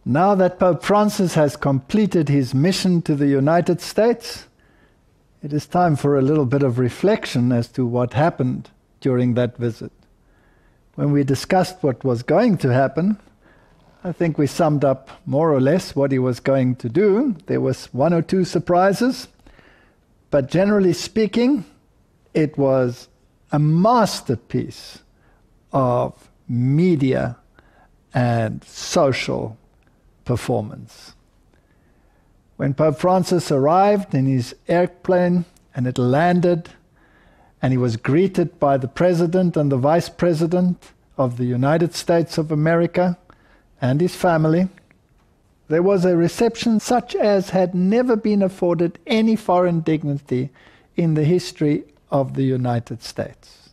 Now that Pope Francis has completed his mission to the United States, it is time for a little bit of reflection as to what happened during that visit. When we discussed what was going to happen, I think we summed up more or less what he was going to do. There was one or two surprises, but generally speaking, it was a masterpiece of media and social performance. When Pope Francis arrived in his airplane and it landed, and he was greeted by the President and the Vice President of the United States of America and his family, there was a reception such as had never been afforded any foreign dignity in the history of the United States.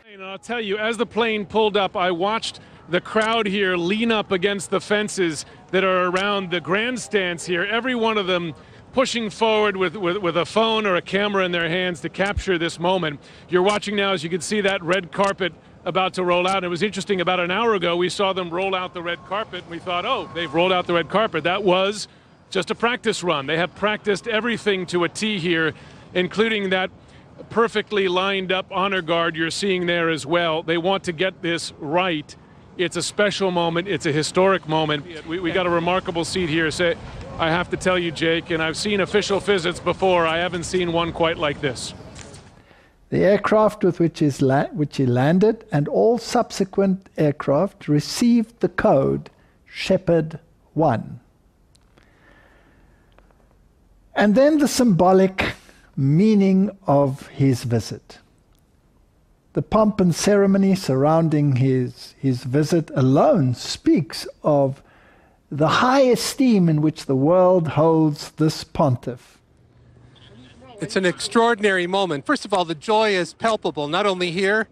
And I'll tell you, as the plane pulled up, I watched the crowd here lean up against the fences that are around the grandstands here, every one of them pushing forward with a phone or a camera in their hands to capture this moment. You're watching now, as you can see, that red carpet about to roll out. It was interesting, about an hour ago we saw them roll out the red carpet and we thought, oh, they've rolled out the red carpet. That was just a practice run. They have practiced everything to a T here, including that perfectly lined up honor guard you're seeing there as well. They want to get this right. It's a special moment. It's a historic moment. We got a remarkable seat here. So I have to tell you, Jake, and I've seen official visits before, I haven't seen one quite like this. The aircraft with which he landed and all subsequent aircraft received the code Shepherd 1. And then the symbolic meaning of his visit. The pomp and ceremony surrounding his visit alone speaks of the high esteem in which the world holds this pontiff. It's an extraordinary moment. First of all, the joy is palpable, not only here,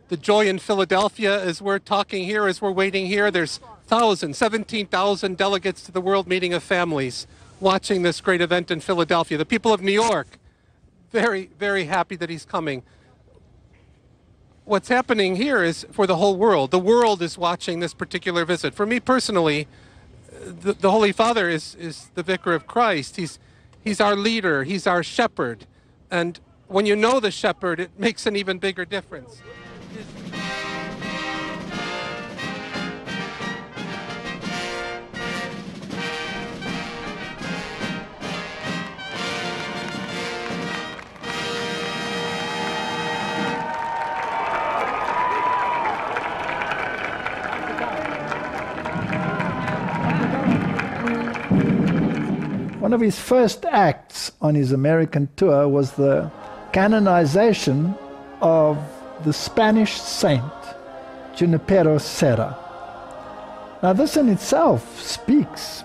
the joy in Philadelphia as we're talking here, as we're waiting here. There's 17,000 delegates to the World Meeting of Families watching this great event in Philadelphia. The people of New York, very, very happy that he's coming. What's happening here is for the whole world. The world is watching this particular visit. For me personally, the Holy Father is the Vicar of Christ. He's our leader. He's our shepherd. And when you know the shepherd, it makes an even bigger difference. One of his first acts on his American tour was the canonization of the Spanish saint, Junipero Serra. Now this in itself speaks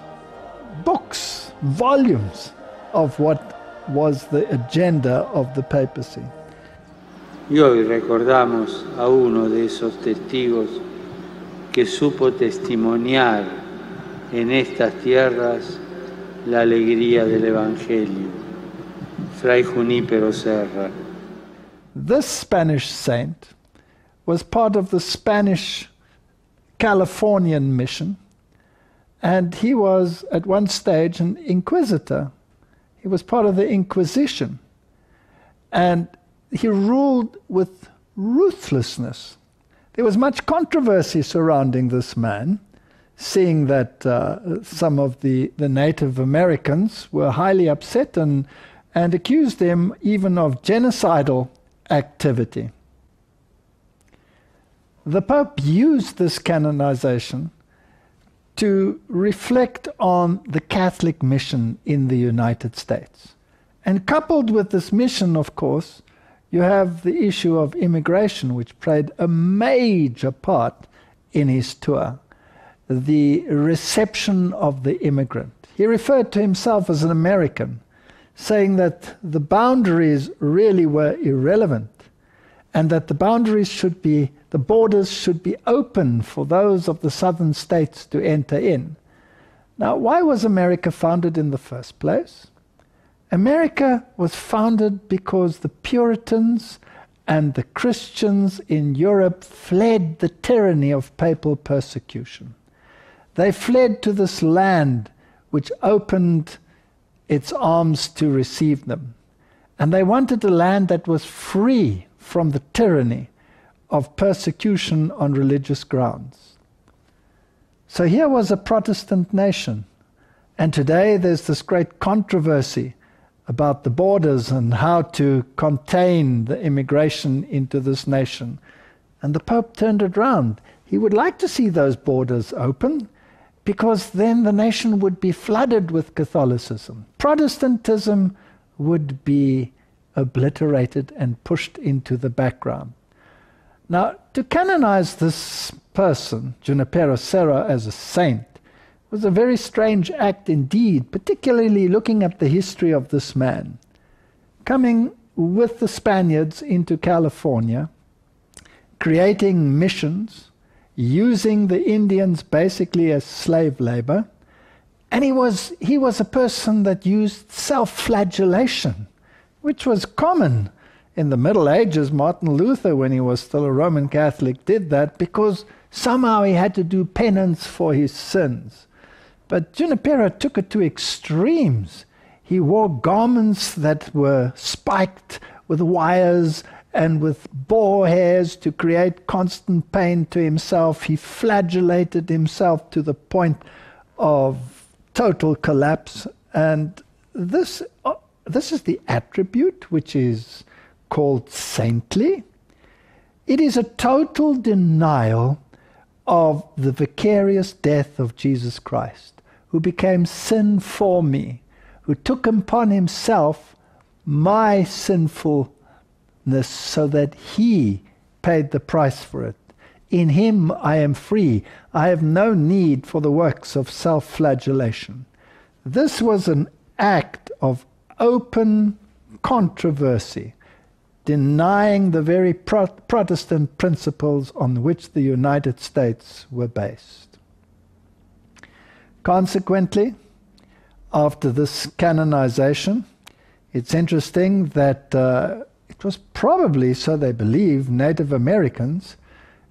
books, volumes of what was the agenda of the papacy. Y hoy recordamos a uno de esos testigos que supo testimoniar en estas tierras la alegría del Evangelio, Fray Junípero Serra. This Spanish saint was part of the Spanish Californian mission, and he was at one stage an inquisitor. He was part of the Inquisition, and he ruled with ruthlessness. There was much controversy surrounding this man, seeing that some of the Native Americans were highly upset and accused him even of genocidal activity. The Pope used this canonization to reflect on the Catholic mission in the United States. And coupled with this mission, of course, you have the issue of immigration, which played a major part in his tour. The reception of the immigrant. He referred to himself as an American, saying that the boundaries really were irrelevant and that the borders should be open for those of the southern states to enter in. Now, why was America founded in the first place? America was founded because the Puritans and the Christians in Europe fled the tyranny of papal persecution. They fled to this land which opened its arms to receive them. And they wanted a land that was free from the tyranny of persecution on religious grounds. So here was a Protestant nation. And today there's this great controversy about the borders and how to contain the immigration into this nation. And the Pope turned it round. He would like to see those borders open, because then the nation would be flooded with Catholicism. Protestantism would be obliterated and pushed into the background. Now, to canonize this person, Junipero Serra, as a saint, was a very strange act indeed, particularly looking at the history of this man. Coming with the Spaniards into California, creating missions, using the Indians basically as slave labor, and he was a person that used self-flagellation, which was common in the Middle Ages. Martin Luther, when he was still a Roman Catholic, did that because somehow he had to do penance for his sins. But Junipero took it to extremes. He wore garments that were spiked with wires and with boar hairs to create constant pain to himself. He flagellated himself to the point of total collapse. And this is the attribute which is called saintly. It is a total denial of the vicarious death of Jesus Christ, who became sin for me, who took upon himself my sinfulness so that he paid the price for it. In him I am free. I have no need for the works of self-flagellation. This was an act of open controversy, denying the very Protestant principles on which the United States were based. Consequently, after this canonization, it's interesting that it was probably, so they believe, Native Americans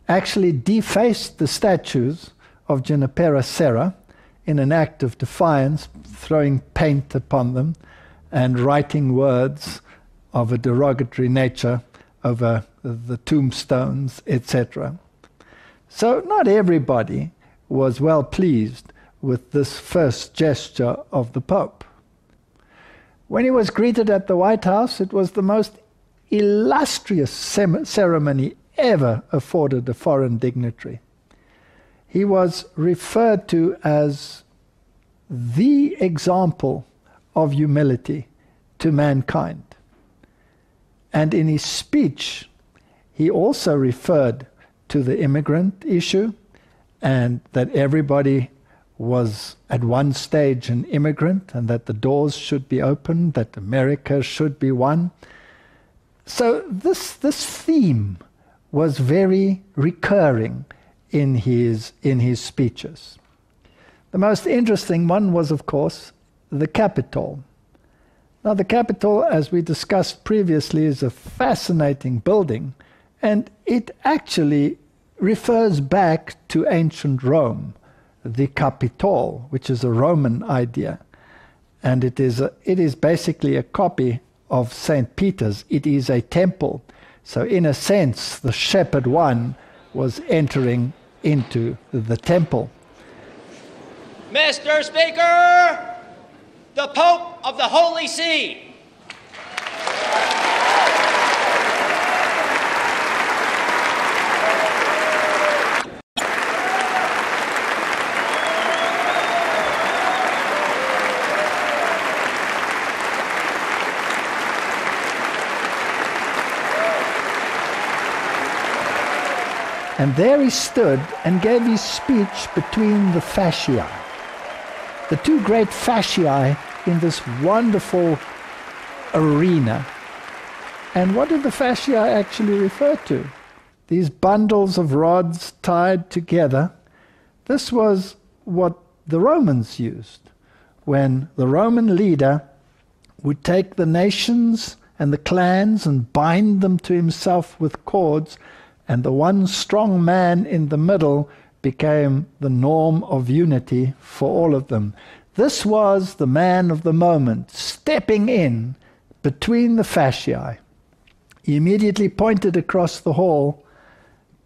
actually defaced the statues of Junipero Serra in an act of defiance, throwing paint upon them and writing words of a derogatory nature over the tombstones, etc. So not everybody was well pleased with this first gesture of the Pope. When he was greeted at the White House, it was the most illustrious ceremony ever afforded a foreign dignitary. He was referred to as the example of humility to mankind. And in his speech, he also referred to the immigrant issue, and that everybody was at one stage an immigrant, and that the doors should be opened, that America should be one. So this theme was very recurring in his speeches. The most interesting one was, of course, the Capitol. Now, the Capitol, as we discussed previously, is a fascinating building, and it actually refers back to ancient Rome, the Capitol, which is a Roman idea. And it is basically a copy of St. Peter's. It is a temple. So in a sense, the shepherd one was entering into the temple. Mr. Speaker, the Pope of the Holy See. And there he stood and gave his speech between the fasciae, the two great fasciae in this wonderful arena. And what did the fasciae actually refer to? These bundles of rods tied together. This was what the Romans used. When the Roman leader would take the nations and the clans and bind them to himself with cords, and the one strong man in the middle became the norm of unity for all of them. This was the man of the moment, stepping in between the fasciae. He immediately pointed across the hall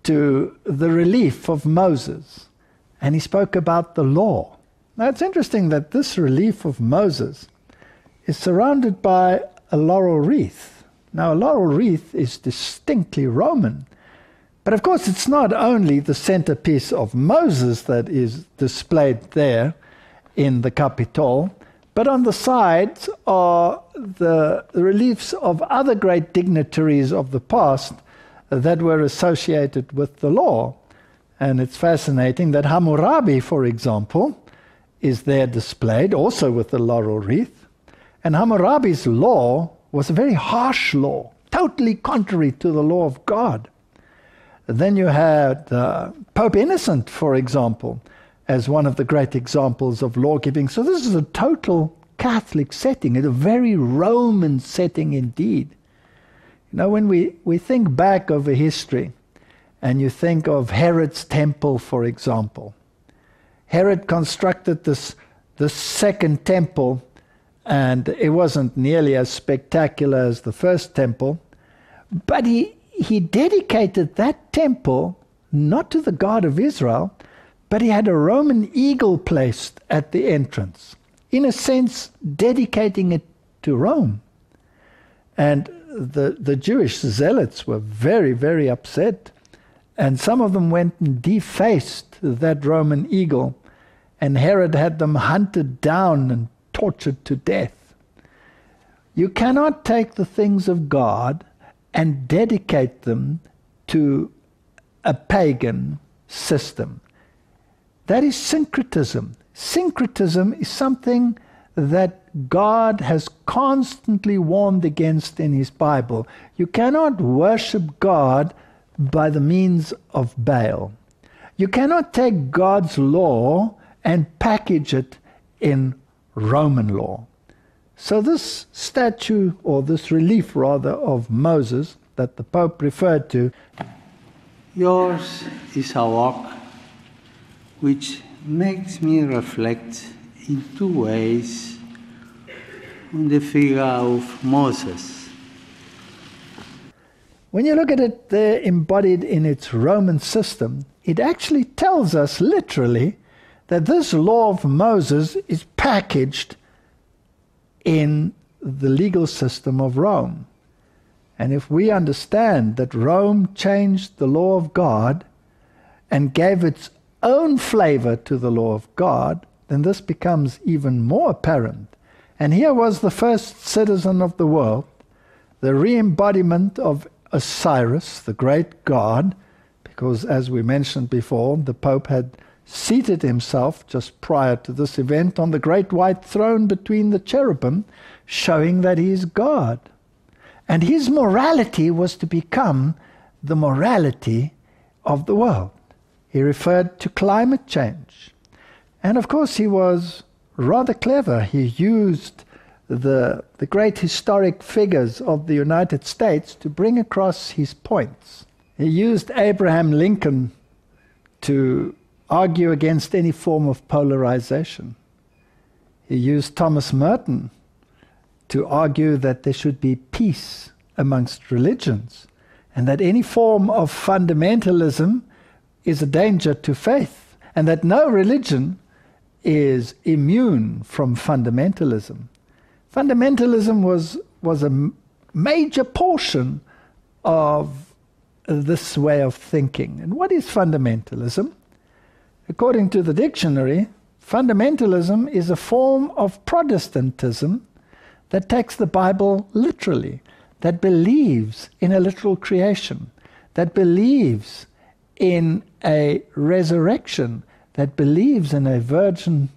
to the relief of Moses, and he spoke about the law. Now it's interesting that this relief of Moses is surrounded by a laurel wreath. Now a laurel wreath is distinctly Roman, but of course it's not only the centerpiece of Moses that is displayed there in the Capitol, but on the sides are the reliefs of other great dignitaries of the past that were associated with the law. And it's fascinating that Hammurabi, for example, is there displayed, also with the laurel wreath. And Hammurabi's law was a very harsh law, totally contrary to the law of God. And then you had Pope Innocent, for example, as one of the great examples of law-giving. So this is a total Catholic setting, a very Roman setting indeed. You know, when we think back over history, and you think of Herod's temple, for example. Herod constructed this second temple, and it wasn't nearly as spectacular as the first temple, but he dedicated that temple not to the God of Israel, but he had a Roman eagle placed at the entrance, in a sense dedicating it to Rome. And the Jewish zealots were very, very upset. And some of them went and defaced that Roman eagle, and Herod had them hunted down and tortured to death. You cannot take the things of God and dedicate them to a pagan system. That is syncretism. Syncretism is something that God has constantly warned against in his Bible. You cannot worship God by the means of Baal. You cannot take God's law and package it in Roman law. So this statue, or this relief rather, of Moses that the Pope referred to, yours is a walk which makes me reflect in two ways on the figure of Moses. When you look at it there embodied in its Roman system, it actually tells us literally that this law of Moses is packaged in the legal system of Rome. And if we understand that Rome changed the law of God and gave its own flavor to the law of God, then this becomes even more apparent. And here was the first citizen of the world, the re-embodiment of Osiris, the great god, because as we mentioned before, the Pope had seated himself just prior to this event on the great white throne between the cherubim, showing that he is God. And his morality was to become the morality of the world. He referred to climate change. And of course he was rather clever. He used the great historic figures of the United States to bring across his points. He used Abraham Lincoln to argue against any form of polarization. He used Thomas Merton to argue that there should be peace amongst religions, and that any form of fundamentalism is a danger to faith, and that no religion is immune from fundamentalism. Fundamentalism was a major portion of this way of thinking. And what is fundamentalism? According to the dictionary, fundamentalism is a form of Protestantism that takes the Bible literally, that believes in a literal creation, that believes in a resurrection, that believes in a virgin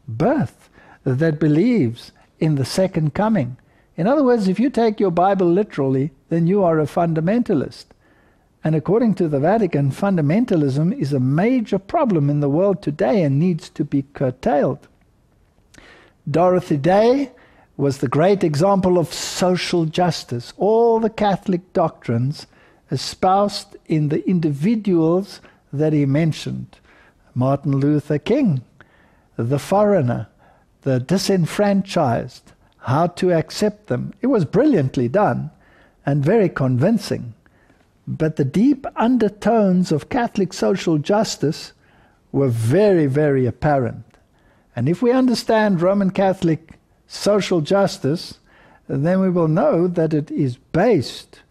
birth, that believes in the second coming. In other words, if you take your Bible literally, then you are a fundamentalist. And according to the Vatican, fundamentalism is a major problem in the world today and needs to be curtailed. Dorothy Day was the great example of social justice. All the Catholic doctrines espoused in the individuals that he mentioned. Martin Luther King, the foreigner, the disenfranchised, how to accept them. It was brilliantly done and very convincing. But the deep undertones of Catholic social justice were very, very apparent. And if we understand Roman Catholic social justice, then we will know that it is based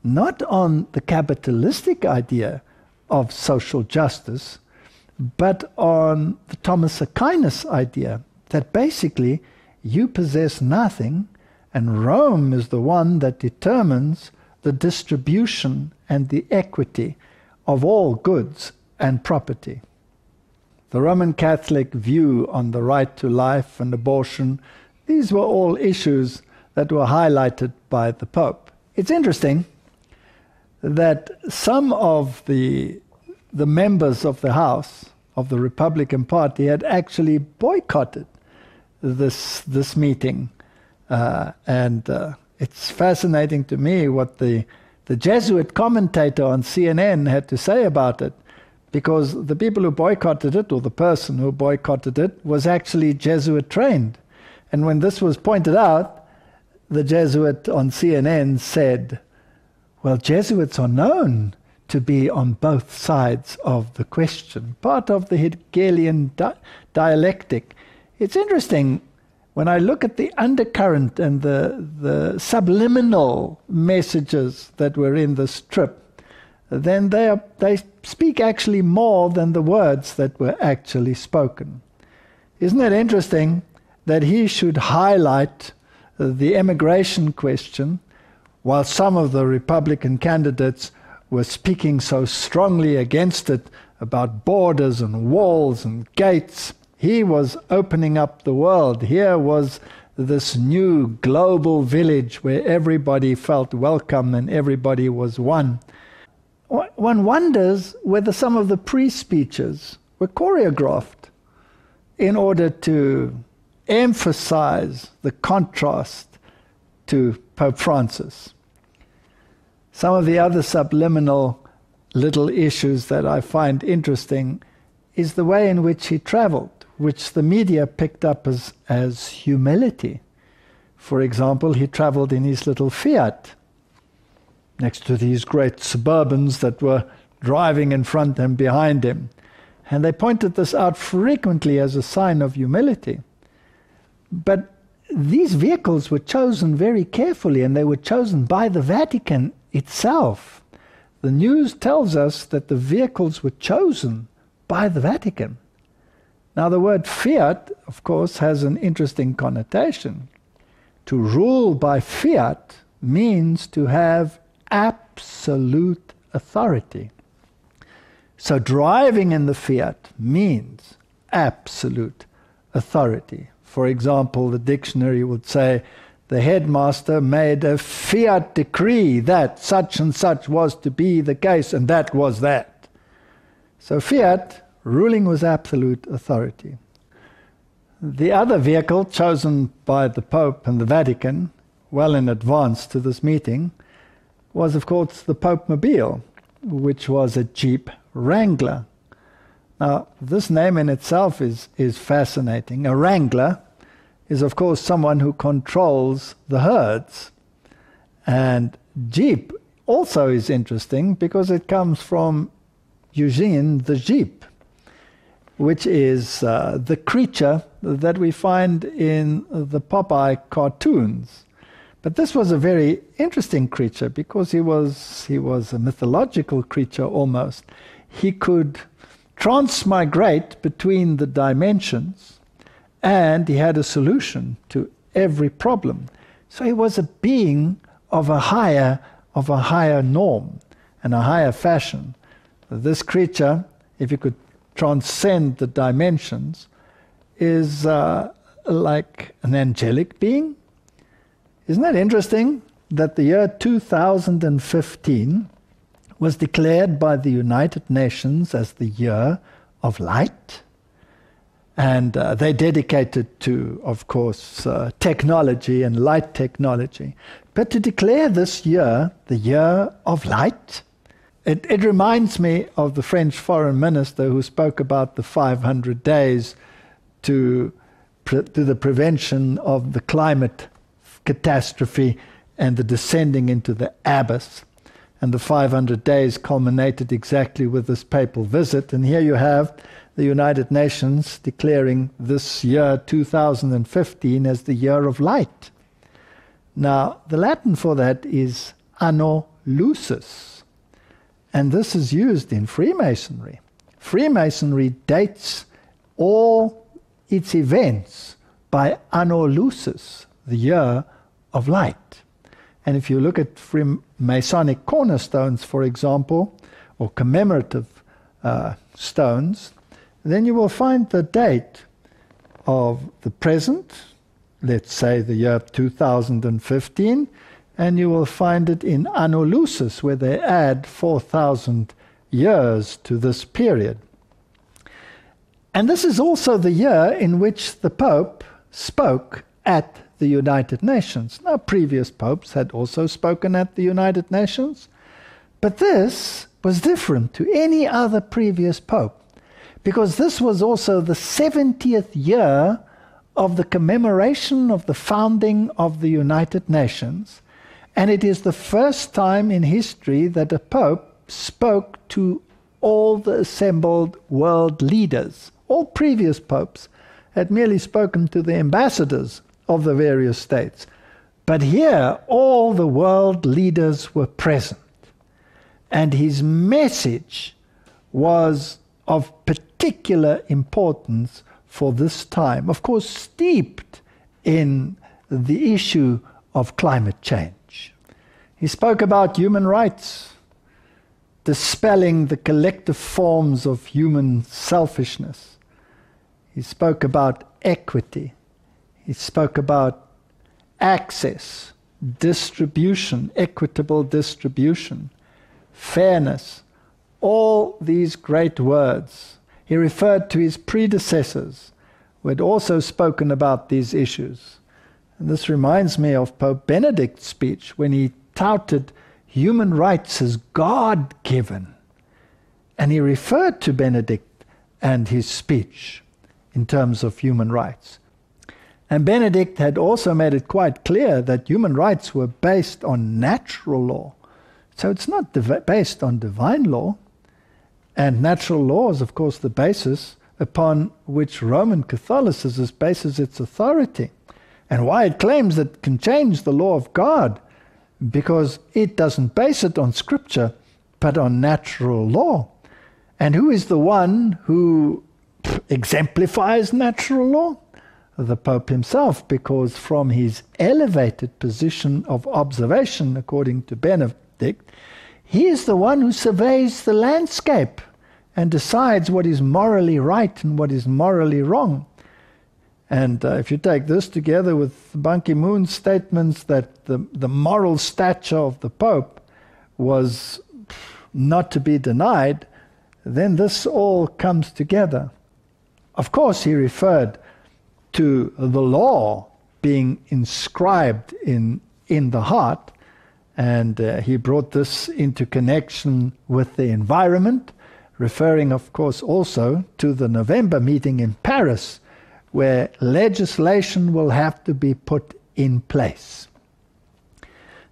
not on the capitalistic idea of social justice, but on the Thomas Aquinas idea that basically you possess nothing and Rome is the one that determines the distribution and the equity of all goods and property. The Roman Catholic view on the right to life and abortion, these were all issues that were highlighted by the Pope. It's interesting that some of the members of the House of the Republican Party had actually boycotted this meeting. It's fascinating to me what the Jesuit commentator on CNN had to say about it, because the people who boycotted it, or the person who boycotted it, was actually Jesuit trained. And when this was pointed out, the Jesuit on CNN said, well, Jesuits are known to be on both sides of the question, part of the Hegelian dialectic. It's interesting, when I look at the undercurrent and the subliminal messages that were in this trip, then they speak actually more than the words that were actually spoken. Isn't it interesting that he should highlight the immigration question while some of the Republican candidates were speaking so strongly against it, about borders and walls and gates? He was opening up the world. Here was this new global village where everybody felt welcome and everybody was one. One wonders whether some of the pre-speeches were choreographed in order to emphasize the contrast to Pope Francis. Some of the other subliminal little issues that I find interesting is the way in which he traveled, which the media picked up as humility. For example, he traveled in his little Fiat, next to these great Suburbans that were driving in front and behind him. And they pointed this out frequently as a sign of humility. But these vehicles were chosen very carefully, and they were chosen by the Vatican itself. The news tells us that the vehicles were chosen by the Vatican. Now, the word fiat, of course, has an interesting connotation. To rule by fiat means to have absolute authority. So driving in the Fiat means absolute authority. For example, the dictionary would say the headmaster made a fiat decree that such and such was to be the case, and that was that. So fiat, ruling with absolute authority. The other vehicle chosen by the Pope and the Vatican, well in advance to this meeting, was of course the Pope-mobile, which was a Jeep Wrangler. Now, this name in itself is fascinating. A wrangler is, of course, someone who controls the herds. And Jeep also is interesting because it comes from Eugene the Jeep, which is the creature that we find in the Popeye cartoons. But this was a very interesting creature because he was a mythological creature almost. He could transmigrate between the dimensions, and he had a solution to every problem. So he was a being of a higher norm and a higher fashion. This creature, if you could transcend the dimensions, is like an angelic being. Isn't that interesting that the year 2015 was declared by the United Nations as the year of light? And they dedicated to, of course, technology and light technology. But to declare this year the year of light, It reminds me of the French foreign minister who spoke about the 500 days to the prevention of the climate catastrophe and the descending into the abyss. And the 500 days culminated exactly with this papal visit. And here you have the United Nations declaring this year 2015 as the year of light. Now, the Latin for that is anno lucis. And this is used in Freemasonry. Freemasonry dates all its events by anno lucis, the year of light. And if you look at Masonic cornerstones, for example, or commemorative stones, then you will find the date of the present, let's say the year 2015, and you will find it in anno lucis, where they add 4,000 years to this period. And this is also the year in which the Pope spoke at the United Nations. Now, previous popes had also spoken at the United Nations, but this was different to any other previous pope, because this was also the 70th year of the commemoration of the founding of the United Nations, and it is the first time in history that a pope spoke to all the assembled world leaders. All previous popes had merely spoken to the ambassadors of the various states. But here, all the world leaders were present. And his message was of particular importance for this time, of course steeped in the issue of climate change. He spoke about human rights, dispelling the collective forms of human selfishness. He spoke about equity. He spoke about access, distribution, equitable distribution, fairness, all these great words. He referred to his predecessors who had also spoken about these issues. And this reminds me of Pope Benedict's speech when he touted human rights as God-given. And he referred to Benedict and his speech in terms of human rights. And Benedict had also made it quite clear that human rights were based on natural law. So it's not based on divine law. And natural law is, of course, the basis upon which Roman Catholicism bases its authority. And why it claims that it can change the law of God, because it doesn't base it on Scripture, but on natural law. And who is the one who exemplifies natural law? The Pope himself, because from his elevated position of observation, according to Benedict, he is the one who surveys the landscape and decides what is morally right and what is morally wrong. And if you take this together with Ban Ki-moon's statements that the moral stature of the Pope was not to be denied, then this all comes together. Of course, he referred to the law being inscribed in the heart, and he brought this into connection with the environment, referring, of course, also to the November meeting in Paris, where legislation will have to be put in place.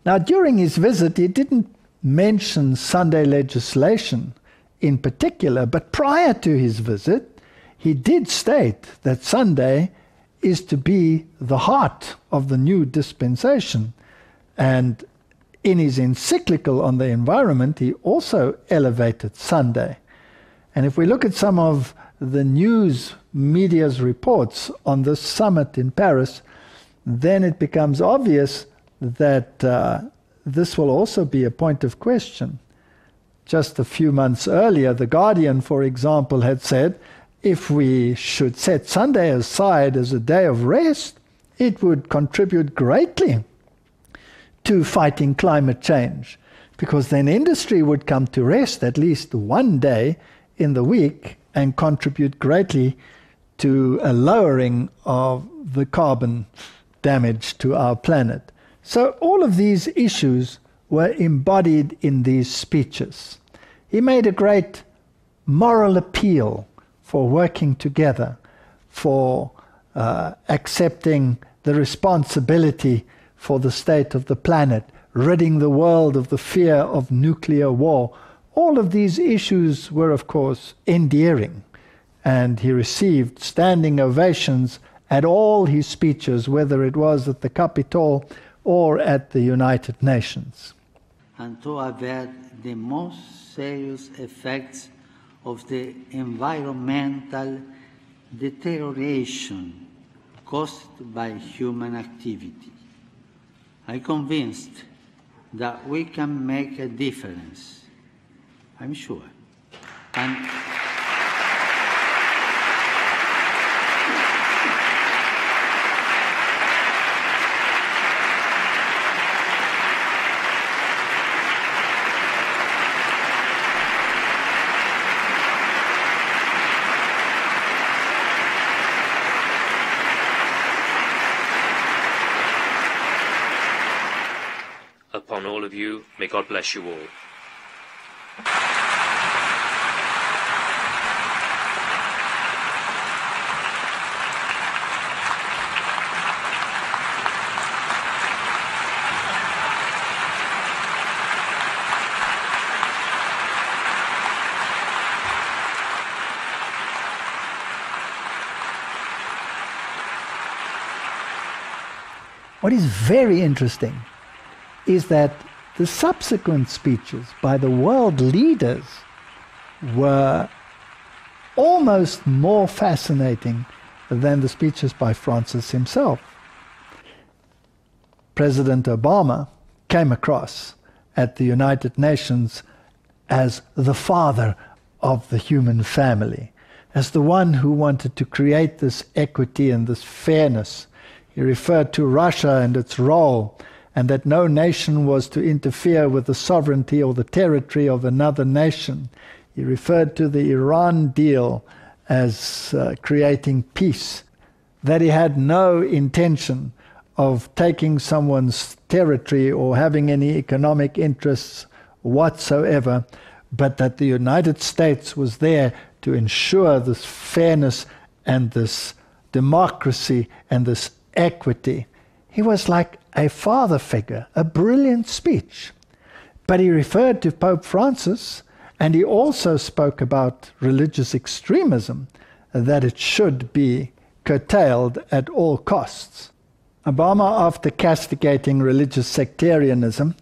Now, during his visit, he didn't mention Sunday legislation in particular, but prior to his visit, he did state that Sunday is to be the heart of the new dispensation. And in his encyclical on the environment, he also elevated Sunday. And if we look at some of the news media's reports on this summit in Paris, then it becomes obvious that this will also be a point of question. Just a few months earlier, The Guardian, for example, had said, if we should set Sunday aside as a day of rest, it would contribute greatly to fighting climate change, because then industry would come to rest at least one day in the week and contribute greatly to a lowering of the carbon damage to our planet. So all of these issues were embodied in these speeches. He made a great moral appeal for working together, for accepting the responsibility for the state of the planet, ridding the world of the fear of nuclear war. All of these issues were, of course, endearing, and he received standing ovations at all his speeches, whether it was at the Capitol or at the United Nations. And to avert the most serious effects of the environmental deterioration caused by human activity. I'm convinced that we can make a difference, I'm sure. And upon all of you, may God bless you all. What is very interesting is that the subsequent speeches by the world leaders were almost more fascinating than the speeches by Francis himself. President Obama came across at the United Nations as the father of the human family, as the one who wanted to create this equity and this fairness. He referred to Russia and its role, and that no nation was to interfere with the sovereignty or the territory of another nation. He referred to the Iran deal as creating peace, that he had no intention of taking someone's territory or having any economic interests whatsoever, but that the United States was there to ensure this fairness and this democracy and this equity. He was like a father figure, a brilliant speech. But he referred to Pope Francis, and he also spoke about religious extremism, that it should be curtailed at all costs. Obama, after castigating religious sectarianism,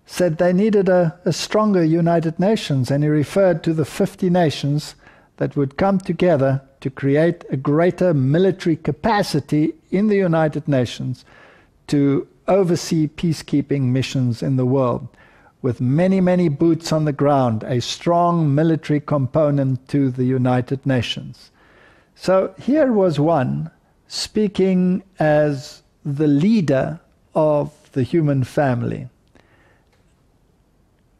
said they needed a stronger United Nations, and he referred to the 50 nations that would come together to create a greater military capacity in the United Nations to oversee peacekeeping missions in the world, with many, many boots on the ground, a strong military component to the United Nations. So here was one speaking as the leader of the human family.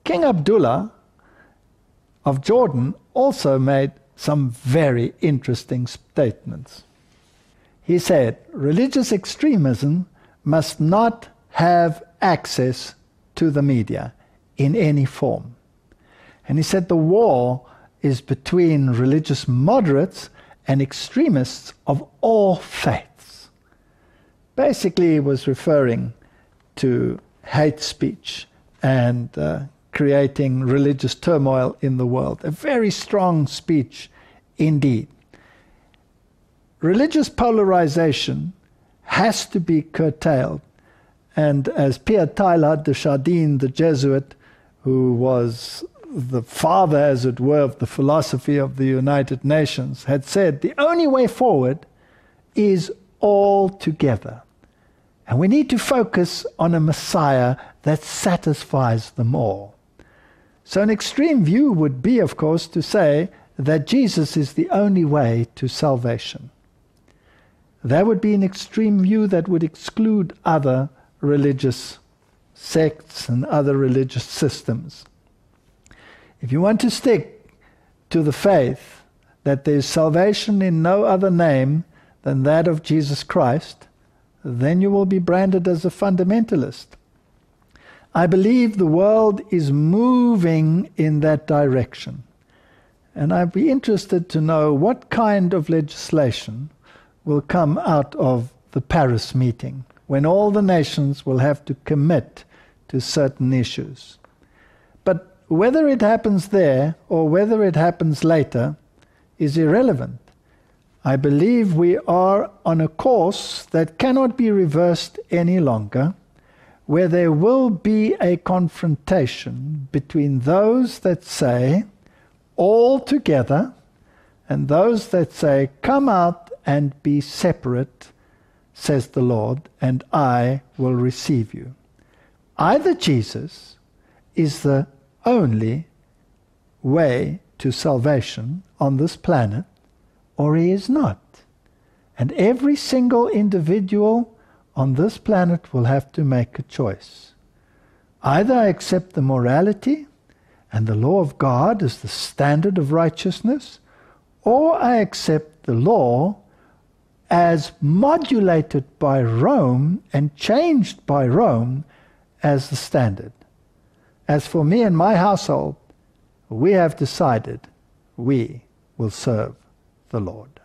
King Abdullah of Jordan also made some very interesting statements. He said, religious extremism must not have access to the media in any form. And he said the war is between religious moderates and extremists of all faiths. Basically, he was referring to hate speech and creating religious turmoil in the world. A very strong speech indeed. Religious polarization has to be curtailed. And as Pierre Teilhard de Chardin, the Jesuit, who was the father, as it were, of the philosophy of the United Nations, had said, the only way forward is all together. And we need to focus on a Messiah that satisfies them all. So an extreme view would be, of course, to say that Jesus is the only way to salvation. That would be an extreme view that would exclude other religious sects and other religious systems. If you want to stick to the faith that there is salvation in no other name than that of Jesus Christ, then you will be branded as a fundamentalist. I believe the world is moving in that direction. And I'd be interested to know what kind of legislation will come out of the Paris meeting, when all the nations will have to commit to certain issues. But whether it happens there or whether it happens later is irrelevant. I believe we are on a course that cannot be reversed any longer, where there will be a confrontation between those that say, all together, and those that say, come out and be separate, says the Lord, and I will receive you. Either Jesus is the only way to salvation on this planet, or he is not. And every single individual on this planet will have to make a choice. Either I accept the morality and the law of God as the standard of righteousness, or I accept the law as modulated by Rome and changed by Rome as the standard. As for me and my household, we have decided we will serve the Lord.